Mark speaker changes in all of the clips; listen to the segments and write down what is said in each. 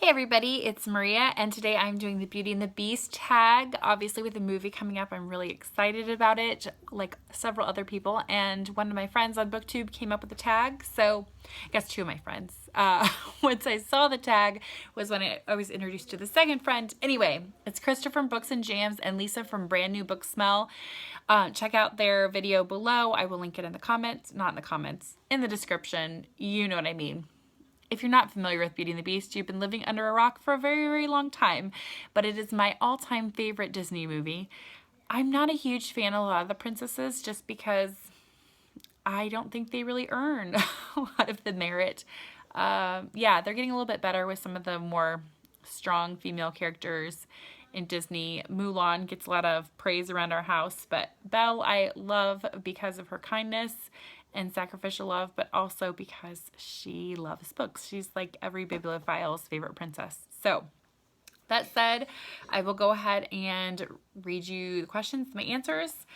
Speaker 1: Hey everybody, it's Maria, and today I'm doing the Beauty and the Beast tag. Obviously with the movie coming up, I'm really excited about it, like several other people, and one of my friends on BookTube came up with the tag, so I guess two of my friends. Once I saw the tag was when I was introduced to the second friend. Anyway, it's Krista from Booksandjam and Lisa from Brand New Booksmell. Check out their video below. I will link it in the comments, not in the comments, in the description. You know what I mean. If you're not familiar with Beauty and the Beast, you've been living under a rock for a very, very long time, but it is my all-time favorite Disney movie. I'm not a huge fan of a lot of the princesses just because I don't think they really earn a lot of the merit. Yeah, they're getting a little bit better with some of the more strong female characters in Disney. Mulan gets a lot of praise around our house, but Belle I love because of her kindness and sacrificial love, but also because she loves books. She's like every bibliophile's favorite princess. So that said, I will go ahead and read you the questions, my answers.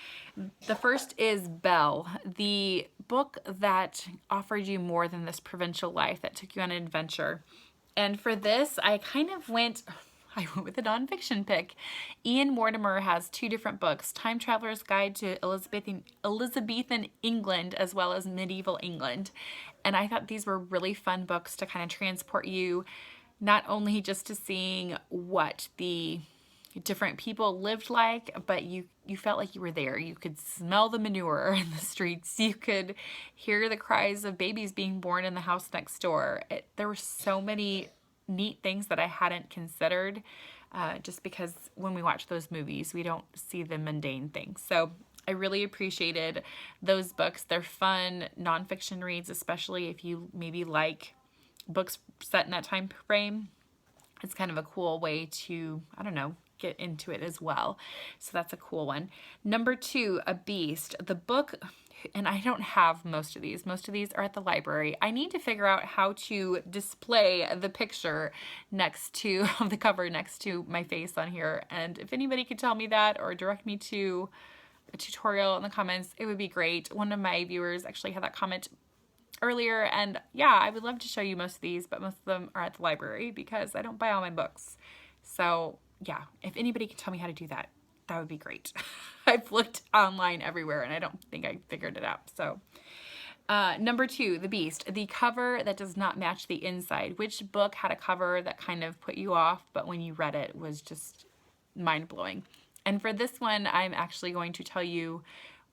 Speaker 1: The first is Belle, the book that offered you more than this provincial life, that took you on an adventure. And for this, I went with a nonfiction pick. Ian Mortimer has two different books, Time Traveler's Guide to Elizabethan England as well as Medieval England. And I thought these were really fun books to kind of transport you, not only just to seeing what the different people lived like, but you felt like you were there. You could smell the manure in the streets. You could hear the cries of babies being born in the house next door. There were so many neat things that I hadn't considered just because when we watch those movies, we don't see the mundane things. So I really appreciated those books. They're fun nonfiction reads, especially if you maybe like books set in that time frame. It's kind of a cool way to, I don't know, get into it as well. So that's a cool one. Number two, A Beast. The book, and I don't have most of these. Most of these are at the library. I need to figure out how to display the picture next to the cover next to my face on here. And if anybody could tell me that or direct me to a tutorial in the comments, it would be great. One of my viewers actually had that comment earlier, and yeah, I would love to show you most of these, but most of them are at the library because I don't buy all my books. So yeah, if anybody can tell me how to do that, that would be great. I've looked online everywhere and I don't think I figured it out. So number two, The Beast, the cover that does not match the inside. Which book had a cover that kind of put you off, but when you read it was just mind-blowing? And for this one, I'm actually going to tell you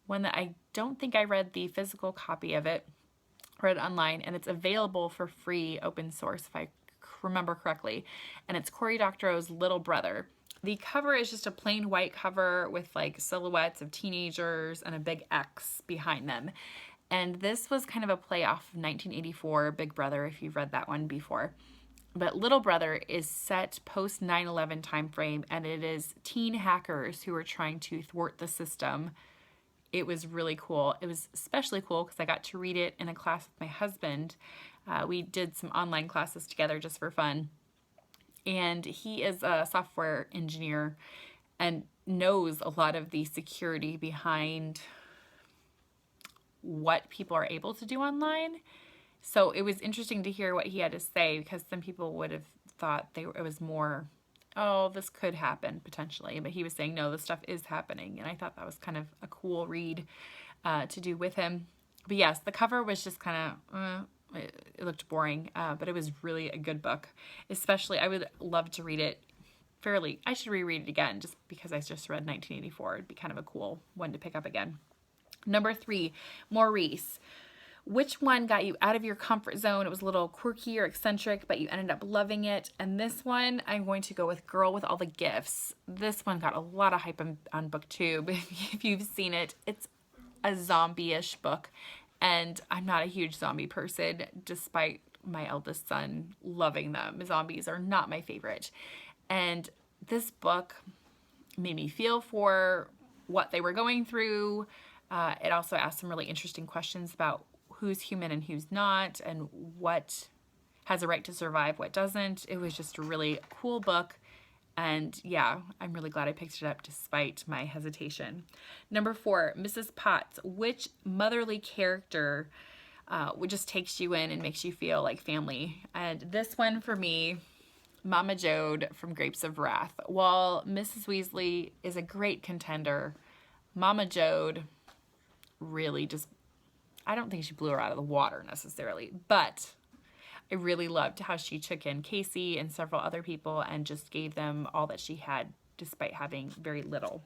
Speaker 1: one that I don't think I read the physical copy of it, read it online, and it's available for free open source if I remember correctly, and it's Cory Doctorow's Little Brother. The cover is just a plain white cover with like silhouettes of teenagers and a big X behind them. And this was kind of a play off of 1984 Big Brother, if you've read that one before. But Little Brother is set post 9/11 time frame, and it is teen hackers who are trying to thwart the system. It was really cool. It was especially cool because I got to read it in a class with my husband. We did some online classes together just for fun. And he is a software engineer and knows a lot of the security behind what people are able to do online. So it was interesting to hear what he had to say, because some people would have thought it was more, oh, this could happen potentially. But he was saying, no, this stuff is happening. And I thought that was kind of a cool read to do with him. But yes, the cover was just kind of, it looked boring, but it was really a good book. Especially, I would love to read it fairly. I should reread it again just because I just read 1984. It'd be kind of a cool one to pick up again. Number three, Maurice. Which one got you out of your comfort zone? It was a little quirky or eccentric, but you ended up loving it. And this one, I'm going to go with Girl with All the Gifts. This one got a lot of hype on BookTube. If you've seen it, it's a zombie-ish book. And I'm not a huge zombie person, despite my eldest son loving them. Zombies are not my favorite. And this book made me feel for what they were going through. It also asked some really interesting questions about who's human and who's not, and what has a right to survive, what doesn't. It was just a really cool book. And yeah, I'm really glad I picked it up despite my hesitation. Number four, Mrs. Potts. Which motherly character just takes you in and makes you feel like family? And this one for me Mama Jode from Grapes of Wrath. While Mrs. Weasley is a great contender, Mama Jode really just, I don't think she blew her out of the water necessarily, but I really loved how she took in Casey and several other people and just gave them all that she had despite having very little.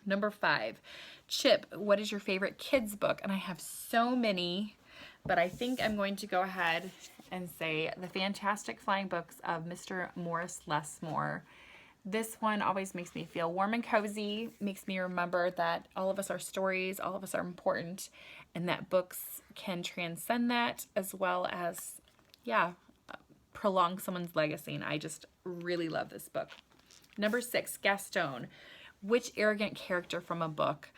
Speaker 1: Number 5, Chip, what is your favorite kids book? And I have so many, but I think I'm going to go ahead and say The Fantastic Flying Books of Mr. Maurice Lesmore. This one always makes me feel warm and cozy, makes me remember that all of us are stories, all of us are important, and that books can transcend that as well as, yeah, prolong someone's legacy. And I just really love this book. Number 6, Gaston. Which arrogant character from a book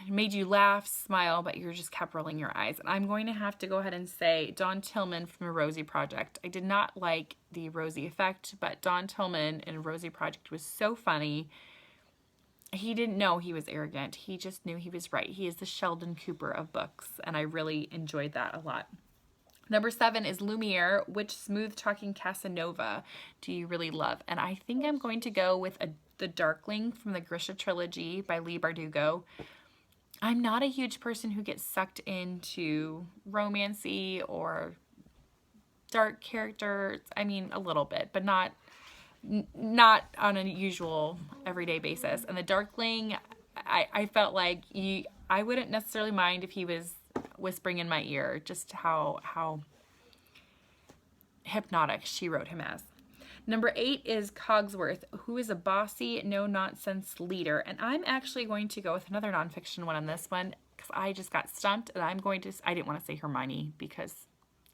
Speaker 1: made you laugh, smile, but you just kept rolling your eyes? And I'm going to have to go ahead and say Don Tillman from The Rosie Project. I did not like the Rosie effect, but Don Tillman in Rosie Project was so funny. He didn't know he was arrogant. He just knew he was right. He is the Sheldon Cooper of books, and I really enjoyed that a lot. Number 7 is Lumiere. Which smooth-talking Casanova do you really love? And I think I'm going to go with The Darkling from the Grisha trilogy by Leigh Bardugo. I'm not a huge person who gets sucked into romancy or dark characters. I mean, a little bit, but not on a usual everyday basis. And The Darkling, I felt like I wouldn't necessarily mind if he was whispering in my ear, just how hypnotic she wrote him as. Number 8 is Cogsworth, who is a bossy, no-nonsense leader. And I'm actually going to go with another nonfiction one on this one because I just got stumped, and I didn't want to say Hermione because,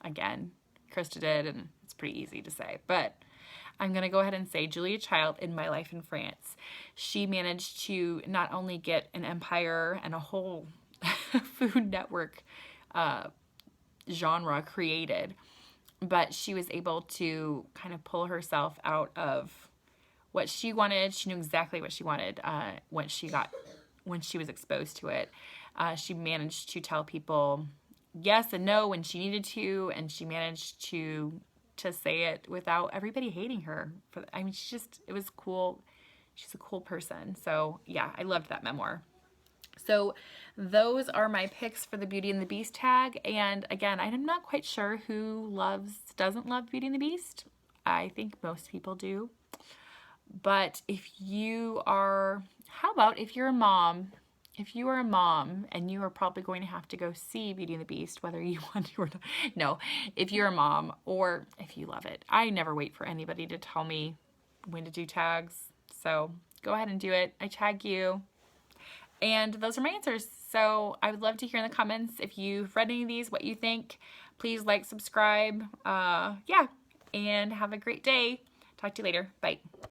Speaker 1: again, Krista did, and it's pretty easy to say. But I'm going to go ahead and say Julia Child in My Life in France. She managed to not only get an empire and a whole Food Network genre created, but she was able to kind of pull herself out of what she wanted. She knew exactly what she wanted when she was exposed to it. She managed to tell people yes and no when she needed to, and she managed to say it without everybody hating her. I mean, it was cool. She's a cool person. So yeah, I loved that memoir. So those are my picks for the Beauty and the Beast tag. And again, I'm not quite sure who doesn't love Beauty and the Beast. I think most people do. But how about if you're a mom? If you are a mom and you are probably going to have to go see Beauty and the Beast, whether you want to or not. No, if you're a mom or if you love it. I never wait for anybody to tell me when to do tags. So go ahead and do it. I tag you. And those are my answers. So I would love to hear in the comments if you've read any of these, what you think. Please like, subscribe. Yeah, and have a great day. Talk to you later. Bye.